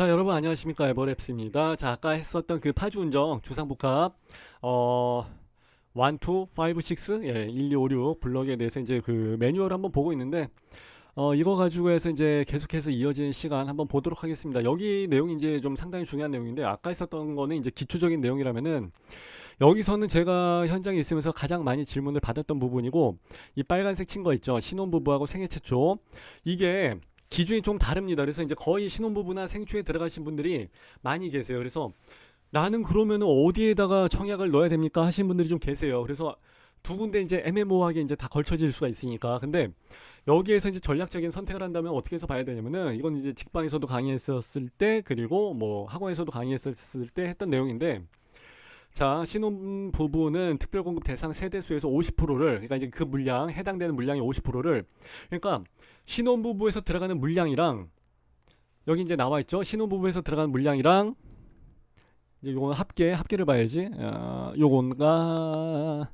자, 여러분 안녕하십니까? 에버랩스입니다. 자, 아까 했었던 그 파주운정 주상복합 1, 2, 5, 6, 1, 2, 5, 6 블럭에 대해서 이제 그 매뉴얼 한번 보고 있는데 이거 가지고 해서 이제 계속해서 이어지는 시간 한번 보도록 하겠습니다. 여기 내용이 이제 좀 상당히 중요한 내용인데 아까 했었던 거는 이제 기초적인 내용이라면은 여기서는 제가 현장에 있으면서 가장 많이 질문을 받았던 부분이고, 이 빨간색 친 거 있죠? 신혼부부하고 생애 최초. 이게 기준이 좀 다릅니다. 그래서 이제 거의 신혼부부나 생초에 들어가신 분들이 많이 계세요. 그래서 나는 그러면 어디에다가 청약을 넣어야 됩니까? 하시는 분들이 좀 계세요. 그래서 두 군데 이제 애매모호하게 이제 다 걸쳐질 수가 있으니까. 근데 여기에서 이제 전략적인 선택을 한다면 어떻게 해서 봐야 되냐면은, 이건 이제 직방에서도 강의했었을 때, 그리고 뭐 학원에서도 강의했었을 때 했던 내용인데, 자, 신혼부부는 특별공급 대상 세대수에서 50%를, 그러니까 이제 그 물량, 해당되는 물량의 50%를, 그러니까 신혼부부에서 들어가는 물량이랑, 여기 이제 나와 있죠? 신혼부부에서 들어가는 물량이랑, 이제 요거는 합계를 봐야지. 요건가,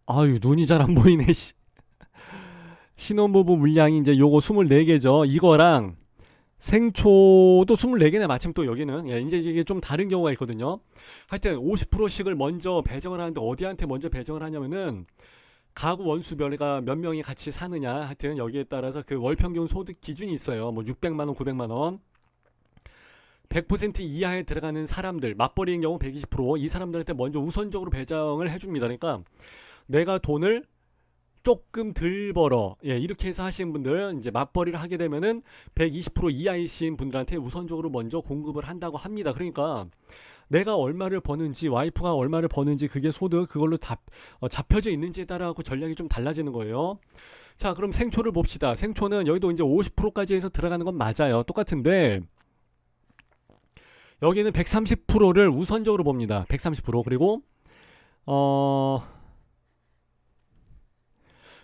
아유, 눈이 잘 안 보이네, 씨. 신혼부부 물량이 이제 요거 24개죠. 이거랑, 생초도 24개네. 마침 또 여기는 이제 이게 좀 다른 경우가 있거든요. 하여튼 50%씩을 먼저 배정을 하는데, 어디한테 먼저 배정을 하냐면은 가구 원수별가 몇 명이 같이 사느냐, 하여튼 여기에 따라서 그 월 평균 소득 기준이 있어요. 뭐 600만 원, 900만 원. 100% 이하에 들어가는 사람들, 맞벌이인 경우 120%, 이 사람들한테 먼저 우선적으로 배정을 해줍니다. 그러니까 내가 돈을 조금 덜 벌어, 이렇게 해서 하시는 분들, 이제 맞벌이를 하게 되면은 120% 이하이신 분들한테 우선적으로 먼저 공급을 한다고 합니다. 그러니까 내가 얼마를 버는지, 와이프가 얼마를 버는지, 그게 소득, 그걸로 잡혀져 있는지에 따라 그 전략이 좀 달라지는 거예요. 자, 그럼 생초를 봅시다. 생초는 여기도 이제 50%까지 해서 들어가는 건 맞아요. 똑같은데 여기는 130%를 우선적으로 봅니다. 130%. 그리고 어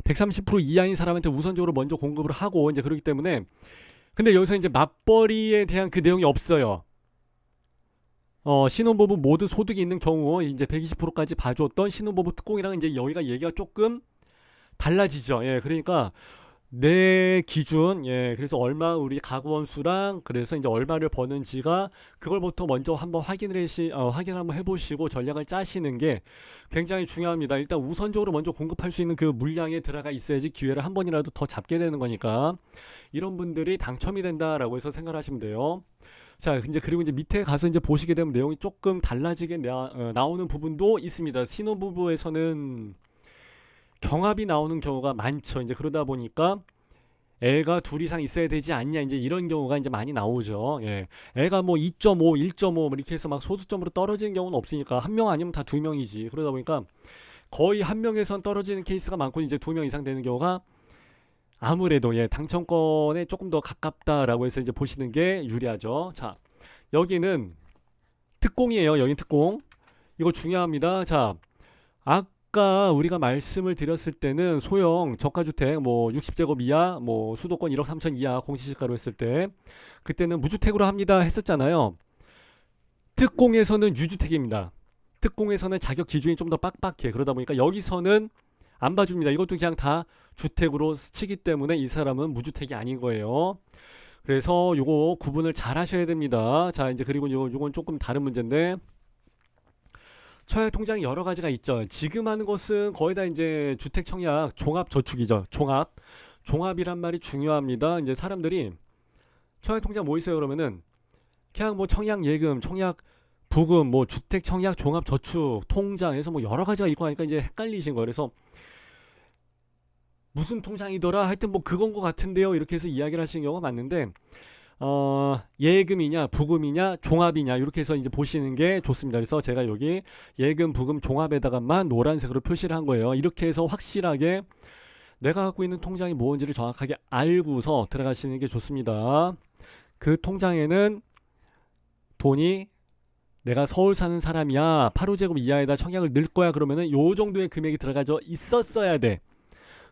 130% 이하인 사람한테 우선적으로 먼저 공급을 하고, 이제 그렇기 때문에, 근데 여기서 이제 맞벌이에 대한 그 내용이 없어요. 신혼부부 모두 소득이 있는 경우 이제 120%까지 봐줬던 신혼부부 특공이랑 이제 여기가 얘기가 조금 달라지죠. 그러니까 내 기준, 그래서 얼마 우리 가구원 수랑, 그래서 이제 얼마를 버는지가, 그걸부터 먼저 한번 확인 한번 해보시고 전략을 짜시는 게 굉장히 중요합니다. 일단 우선적으로 먼저 공급할 수 있는 그 물량에 들어가 있어야지 기회를 한 번이라도 더 잡게 되는 거니까, 이런 분들이 당첨이 된다라고 해서 생각하시면 돼요. 자, 이제 그리고 이제 밑에 가서 이제 보시게 되면 내용이 조금 달라지게 나오는 부분도 있습니다. 신혼부부에서는 경합이 나오는 경우가 많죠. 이제 그러다 보니까 애가 둘 이상 있어야 되지 않냐, 이제 이런 경우가 이제 많이 나오죠. 애가 뭐 2.5, 1.5 이렇게 해서 막 소수점으로 떨어지는 경우는 없으니까, 한 명 아니면 다 두 명이지. 그러다 보니까 거의 한 명에선 떨어지는 케이스가 많고, 이제 두 명 이상 되는 경우가 아무래도 당첨권에 조금 더 가깝다라고 해서 이제 보시는 게 유리하죠. 자, 여기는 특공이에요. 여긴 특공. 이거 중요합니다. 자, 아까 우리가 말씀을 드렸을 때는 소형 저가주택 뭐 60제곱 이하, 뭐 수도권 1억 3천 이하 공시지가로 했을 때, 그때는 무주택으로 합니다 했었잖아요. 특공에서는 유주택입니다. 특공에서는 자격 기준이 좀 더 빡빡해. 그러다 보니까 여기서는 안 봐줍니다. 이것도 그냥 다 주택으로 스치기 때문에 이 사람은 무주택이 아닌 거예요. 그래서 요거 구분을 잘 하셔야 됩니다. 자, 이제 그리고 요건 조금 다른 문제인데, 청약 통장이 여러 가지가 있죠. 지금 하는 것은 거의 다 이제 주택 청약 종합 저축이죠. 종합이란 말이 중요합니다. 이제 사람들이 청약 통장 뭐 있어요 그러면은, 그냥 뭐 청약 예금, 청약 부금, 뭐 주택 청약 종합 저축 통장에서 뭐 여러 가지가 있고 하니까 이제 헷갈리신 거예요. 그래서 무슨 통장이더라, 하여튼 뭐 그건 것 같은데요, 이렇게 해서 이야기를 하시는 경우가 많은데, 예금이냐 부금이냐 종합이냐, 이렇게 해서 이제 보시는 게 좋습니다. 그래서 제가 여기 예금 부금 종합에다가만 노란색으로 표시를 한 거예요. 이렇게 해서 확실하게 내가 갖고 있는 통장이 뭔지를 정확하게 알고서 들어가시는 게 좋습니다. 그 통장에는 돈이, 내가 서울 사는 사람이야, 8호제곱 이하에다 청약을 넣을 거야 그러면은 요 정도의 금액이 들어가져 있었어야 돼.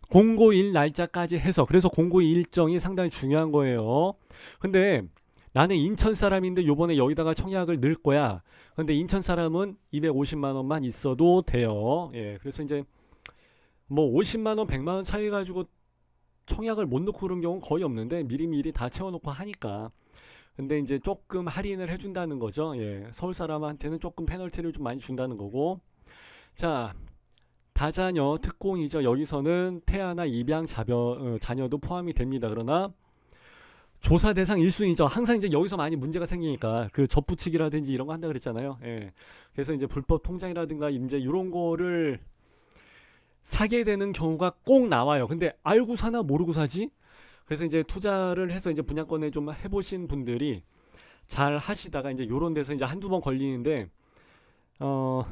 공고일 날짜까지 해서. 그래서 공고일 일정이 상당히 중요한 거예요. 근데 나는 인천 사람인데 요번에 여기다가 청약을 넣을 거야. 근데 인천 사람은 250만 원만 있어도 돼요. 그래서 이제 뭐 50만 원, 100만 원 차이 가지고 청약을 못 넣고 그런 경우는 거의 없는데, 미리미리 다 채워놓고 하니까. 근데 이제 조금 할인을 해준다는 거죠. 예, 서울 사람한테는 조금 페널티를 좀 많이 준다는 거고. 자, 다자녀 특공이죠. 여기서는 태아나 입양 자녀도 포함이 됩니다. 그러나 조사 대상 1순위죠. 항상 이제 여기서 많이 문제가 생기니까 그 접붙이기라든지 이런 거 한다 그랬잖아요. 예. 그래서 이제 불법 통장이라든가 이제 이런 거를 사게 되는 경우가 꼭 나와요. 근데 알고 사나 모르고 사지? 그래서 이제 투자를 해서 이제 분양권에 좀 해보신 분들이 잘 하시다가 이제 요런 데서 이제 한두 번 걸리는데, 어,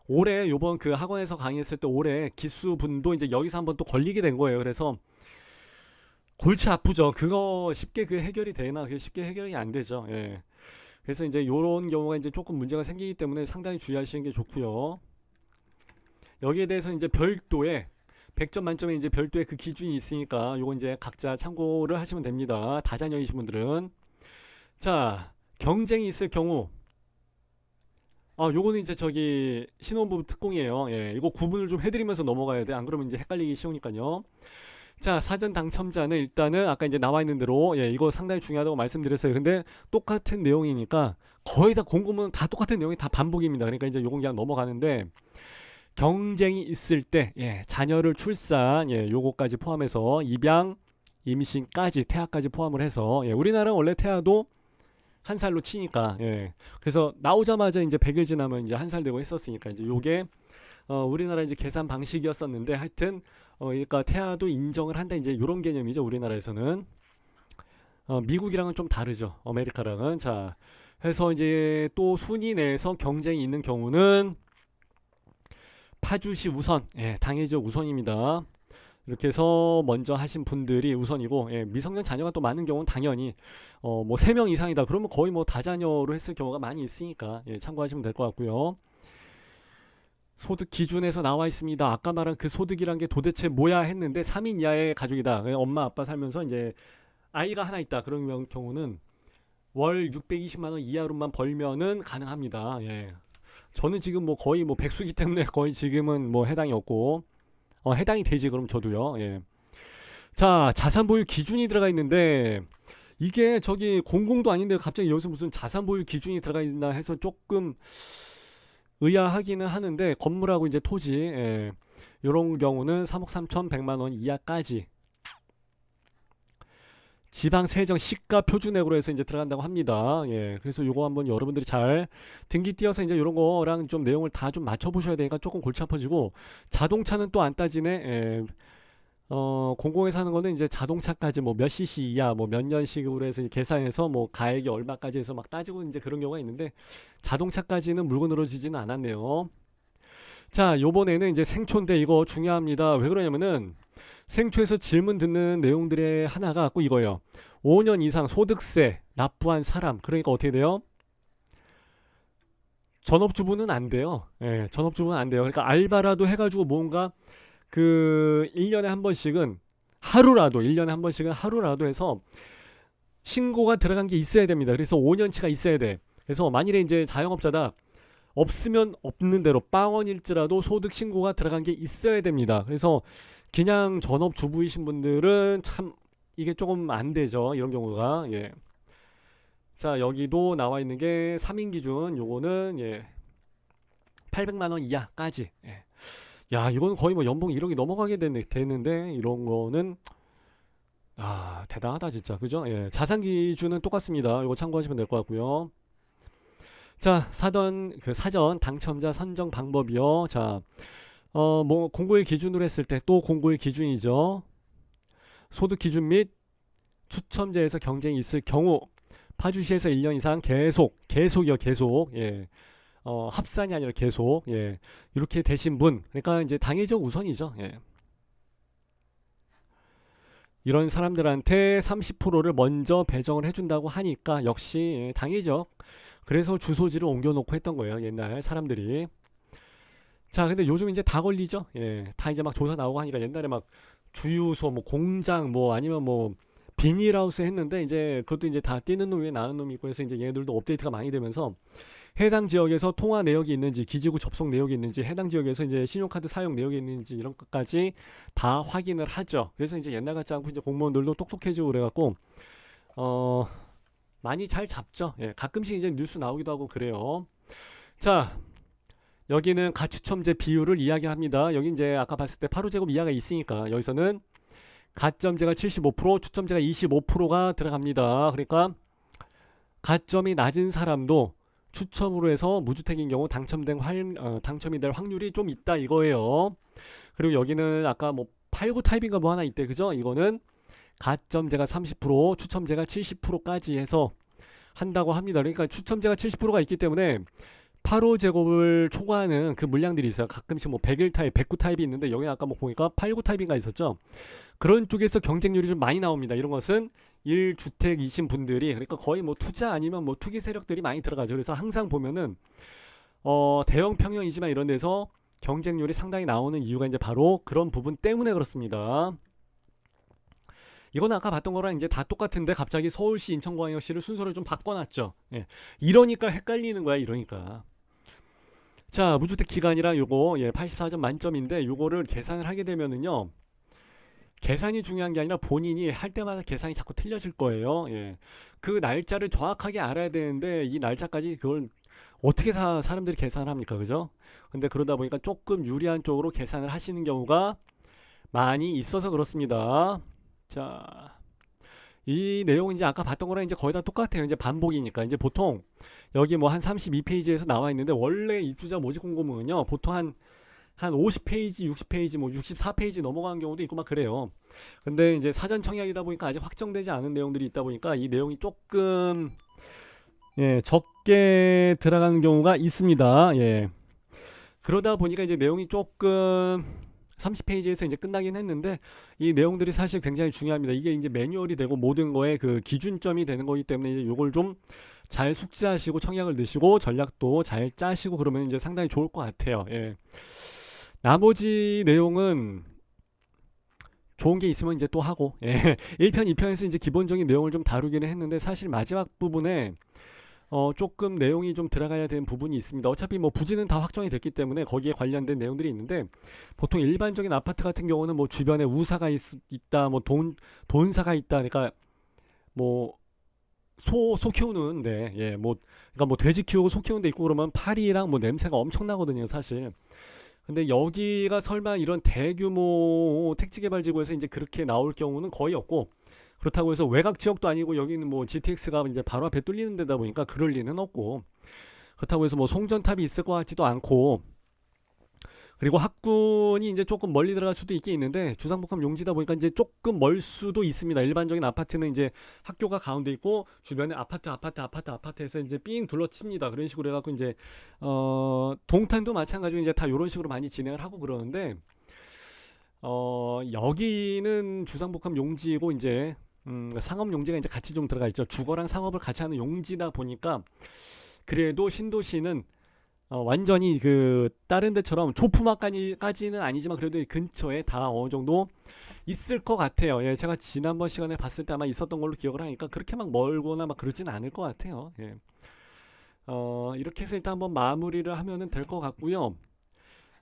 올해 요번 그 학원에서 강의했을 때 올해 기수분도 이제 여기서 한번 또 걸리게 된 거예요. 그래서 골치 아프죠. 그거 쉽게 그 해결이 되나? 그게 쉽게 해결이 안 되죠. 예. 그래서 이제 요런 경우가 이제 조금 문제가 생기기 때문에 상당히 주의하시는 게 좋고요. 여기에 대해서 이제 별도의 100점 만점에 이제 별도의 그 기준이 있으니까 요거 이제 각자 참고를 하시면 됩니다. 다자녀이신 분들은. 자, 경쟁이 있을 경우. 요거는 이제 저기 신혼부부 특공이에요. 예, 이거 구분을 좀 해드리면서 넘어가야 돼. 안 그러면 이제 헷갈리기 쉬우니까요. 자, 사전 당첨자는 일단은 아까 이제 나와 있는 대로, 예, 이거 상당히 중요하다고 말씀드렸어요. 근데 똑같은 내용이니까 거의 다 공고문 다 똑같은 내용이 다 반복입니다. 그러니까 이제 요건 그냥 넘어가는데, 경쟁이 있을 때, 예, 자녀를 출산, 예, 요거까지 포함해서 입양, 임신까지, 태아까지 포함을 해서, 예, 우리나라는 원래 태아도 한 살로 치니까, 예, 그래서 나오자마자 이제 100일 지나면 이제 한 살 되고 했었으니까 이제 요게 우리나라 이제 계산 방식이었었는데, 하여튼 그러니까 태아도 인정을 한다, 이제 요런 개념이죠. 우리나라에서는. 미국이랑은 좀 다르죠. 아메리카랑은. 자, 해서 이제 또 순위 내에서 경쟁이 있는 경우는 파주시 우선, 예, 당해적 우선입니다. 이렇게 해서 먼저 하신 분들이 우선이고, 예, 미성년 자녀가 또 많은 경우는 당연히 뭐 3명 이상이다 그러면 거의 뭐 다자녀로 했을 경우가 많이 있으니까, 예, 참고하시면 될 것 같고요. 소득 기준에서 나와 있습니다. 아까 말한 그 소득이란 게 도대체 뭐야 했는데 3인 이하의 가족이다. 엄마 아빠 살면서 이제 아이가 하나 있다. 그런 경우는 월 620만 원 이하로만 벌면은 가능합니다. 예. 저는 지금 뭐 거의 뭐 백수기 때문에 거의 지금은 뭐 해당이 없고, 해당이 되지 그럼 저도요. 예. 자, 자산 보유 기준이 들어가 있는데 이게 저기 공공도 아닌데 갑자기 여기서 무슨 자산 보유 기준이 들어가 있나 해서 조금 의아하기는 하는데, 건물하고 이제 토지, 예, 이런 경우는 3억 3천100만 원 이하까지 지방 세정 시가 표준액으로 해서 이제 들어간다고 합니다. 예, 그래서 요거 한번 여러분들이 잘 등기 띄어서 이제 이런 거랑 좀 내용을 다 좀 맞춰 보셔야 되니까 조금 골치 아파지고, 자동차는 또 안 따지네. 예, 공공에서 하는 거는 이제 자동차까지 뭐 몇 cc 이하, 뭐 몇 년식으로 해서 계산해서 뭐 가액이 얼마까지 해서 막 따지고 이제 그런 경우가 있는데, 자동차까지는 물고 늘어지지는 않았네요. 자, 요번에는 이제 생초인데 이거 중요합니다. 왜 그러냐면은 생초에서 질문 듣는 내용들의 하나가 꼭 이거예요. 5년 이상 소득세 납부한 사람. 그러니까 어떻게 돼요? 전업주부는 안 돼요. 예, 전업주부는 안 돼요. 그러니까 알바라도 해가지고 뭔가 그 1년에 한 번씩은 하루라도, 1년에 한 번씩은 하루라도 해서 신고가 들어간 게 있어야 됩니다. 그래서 5년치가 있어야 돼. 그래서 만일에 이제 자영업자다, 없으면 없는 대로 빵원일지라도 소득 신고가 들어간 게 있어야 됩니다. 그래서 그냥 전업주부이신 분들은 참 이게 조금 안 되죠. 이런 경우가. 예. 자, 여기도 나와 있는 게 3인 기준, 요거는, 예, 800만 원 이하까지. 예. 야, 이건 거의 뭐 연봉 1억이 넘어가게 되는데 이런 거는 대단하다 진짜. 그죠? 예. 자산 기준은 똑같습니다. 이거 참고하시면 될 것 같고요. 자, 사전 당첨자 선정 방법이요. 자, 뭐 공고일 기준으로 했을 때 또 공고일 기준이죠. 소득 기준 및 추첨제에서 경쟁이 있을 경우 파주시에서 1년 이상 계속이요, 계속. 예. 합산이 아니라 계속. 예. 이렇게 되신 분. 그러니까 이제 당해적 우선이죠. 예. 이런 사람들한테 30%를 먼저 배정을 해준다고 하니까 역시, 예, 당해적. 그래서 주소지를 옮겨놓고 했던 거예요, 옛날 사람들이. 자, 근데 요즘 이제 다 걸리죠. 예, 다 이제 막 조사 나오고 하니까 옛날에 막 주유소, 뭐 공장, 뭐 아니면 뭐 비닐하우스 했는데 이제 그것도 이제 다 뛰는 놈 위에 나는 놈이 있고 해서 이제 얘들도 업데이트가 많이 되면서 해당 지역에서 통화 내역이 있는지, 기지국 접속 내역이 있는지, 해당 지역에서 이제 신용카드 사용 내역이 있는지 이런 것까지 다 확인을 하죠. 그래서 이제 옛날 같지 않고 이제 공무원들도 똑똑해지고 그래갖고 많이 잘 잡죠. 예, 가끔씩 이제 뉴스 나오기도 하고 그래요. 자, 여기는 가추첨제 비율을 이야기합니다. 여기 이제 아까 봤을 때 8호제곱 이하가 있으니까 여기서는 가점제가 75%, 추첨제가 25%가 들어갑니다. 그러니까 가점이 낮은 사람도 추첨으로 해서 무주택인 경우 당첨이 될 확률이 좀 있다 이거예요. 그리고 여기는 아까 뭐 89 타입인가 뭐 하나 있대, 그죠? 이거는 가점제가 30%, 추첨제가 70%까지 해서 한다고 합니다. 그러니까 추첨제가 70%가 있기 때문에 8호 제곱을 초과하는 그 물량들이 있어요. 가끔씩 뭐 101 타입, 109 타입이 있는데 여기 아까 뭐 보니까 89 타입인가 있었죠. 그런 쪽에서 경쟁률이 좀 많이 나옵니다. 이런 것은 1주택이신 분들이, 그러니까 거의 뭐 투자 아니면 뭐 투기 세력들이 많이 들어가죠. 그래서 항상 보면은 대형 평형이지만 이런 데서 경쟁률이 상당히 나오는 이유가 이제 바로 그런 부분 때문에 그렇습니다. 이건 아까 봤던 거랑 이제 다 똑같은데 갑자기 서울시, 인천광역시를 순서를 좀 바꿔놨죠. 예. 이러니까 헷갈리는 거야, 이러니까. 자, 무주택 기간이랑 요거 84점 만점인데 요거를 계산을 하게 되면은요. 계산이 중요한 게 아니라 본인이 할 때마다 계산이 자꾸 틀려질 거예요. 예. 그 날짜를 정확하게 알아야 되는데 이 날짜까지 그걸 어떻게 사람들이 계산을 합니까? 그죠? 근데 그러다 보니까 조금 유리한 쪽으로 계산을 하시는 경우가 많이 있어서 그렇습니다. 자, 이 내용은 이제 아까 봤던 거랑 이제 거의 다 똑같아요. 이제 반복이니까. 이제 보통 여기 뭐 한 32페이지에서 나와 있는데 원래 입주자 모집 공고문은요. 보통 한 50페이지, 60페이지, 뭐 64페이지 넘어가는 경우도 있고 막 그래요. 근데 이제 사전 청약이다 보니까 아직 확정되지 않은 내용들이 있다 보니까 이 내용이 조금 적게 들어가는 경우가 있습니다. 예. 그러다 보니까 이제 내용이 조금 30페이지에서 이제 끝나긴 했는데 이 내용들이 사실 굉장히 중요합니다. 이게 이제 매뉴얼이 되고 모든 거에 그 기준점이 되는 거기 때문에 이제 요걸 좀 잘 숙지하시고 청약을 넣으시고 전략도 잘 짜시고 그러면 이제 상당히 좋을 것 같아요. 예. 나머지 내용은 좋은 게 있으면 이제 또 하고 1편, 2편에서 이제 기본적인 내용을 좀 다루기는 했는데 사실 마지막 부분에 조금 내용이 좀 들어가야 되는 부분이 있습니다. 어차피 뭐 부지는 다 확정이 됐기 때문에 거기에 관련된 내용들이 있는데 보통 일반적인 아파트 같은 경우는 뭐 주변에 우사가 있다, 뭐 돈사가 있다, 그러니까 뭐 소 키우는 뭐 그러니까 뭐 돼지 키우고 소 키우는 데 있고 그러면 파리랑 뭐 냄새가 엄청나거든요, 사실. 근데 여기가 설마 이런 대규모 택지개발지구에서 이제 그렇게 나올 경우는 거의 없고, 그렇다고 해서 외곽 지역도 아니고 여기는 뭐 GTX가 이제 바로 앞에 뚫리는 데다 보니까 그럴 리는 없고, 그렇다고 해서 뭐 송전탑이 있을 것 같지도 않고, 그리고 학군이 이제 조금 멀리 들어갈 수도 있긴 있는데 주상복합 용지다 보니까 이제 조금 멀 수도 있습니다. 일반적인 아파트는 이제 학교가 가운데 있고 주변에 아파트에서 이제 삥 둘러칩니다. 그런 식으로 해갖고 이제 동탄도 마찬가지로 이제 다 이런 식으로 많이 진행을 하고 그러는데 여기는 주상복합 용지고 이제 상업 용지가 이제 같이 좀 들어가 있죠. 주거랑 상업을 같이 하는 용지다 보니까 그래도 신도시는 완전히 그 다른 데처럼 조품화까지는 아니지만 그래도 근처에 다 어느 정도 있을 것 같아요. 예, 제가 지난번 시간에 봤을 때 아마 있었던 걸로 기억을 하니까 그렇게 막 멀거나 막 그러진 않을 것 같아요. 예. 이렇게 해서 일단 한번 마무리를 하면은 될 것 같고요.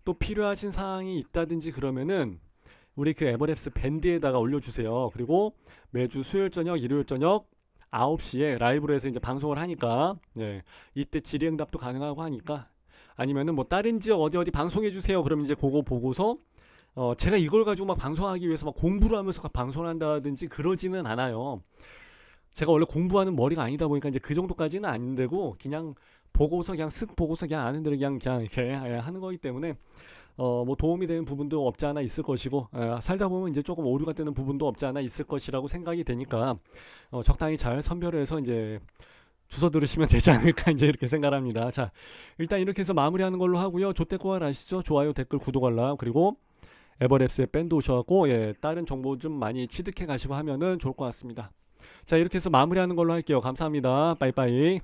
또 필요하신 사항이 있다든지 그러면은 우리 그 에버랩스 밴드에다가 올려주세요. 그리고 매주 수요일 저녁, 일요일 저녁 9시에 라이브로 해서 이제 방송을 하니까 이때 질의응답도 가능하고 하니까, 아니면은 뭐 다른 지역 어디 방송해 주세요. 그러면 이제 그거 보고서 제가 이걸 가지고 막 방송하기 위해서 막 공부를 하면서 방송을 한다든지 그러지는 않아요. 제가 원래 공부하는 머리가 아니다 보니까 이제 그 정도까지는 안 되고 그냥 보고서 그냥 쓱 보고서 그냥 아는 대로 그냥 이렇게 하는 거기 때문에 뭐 도움이 되는 부분도 없지 않아 있을 것이고 살다 보면 이제 조금 오류가 되는 부분도 없지 않아 있을 것이라고 생각이 되니까 적당히 잘 선별해서 이제 주워 들으시면 되지 않을까 이제 이렇게 생각합니다. 자, 일단 이렇게 해서 마무리하는 걸로 하고요. 조태꾸알 아시죠? 좋아요, 댓글, 구독, 알람, 그리고 에버랩스의 밴드 오셔갖고 다른 정보 좀 많이 취득해 가시고 하면은 좋을 것 같습니다. 자, 이렇게 해서 마무리하는 걸로 할게요. 감사합니다. 빠이빠이.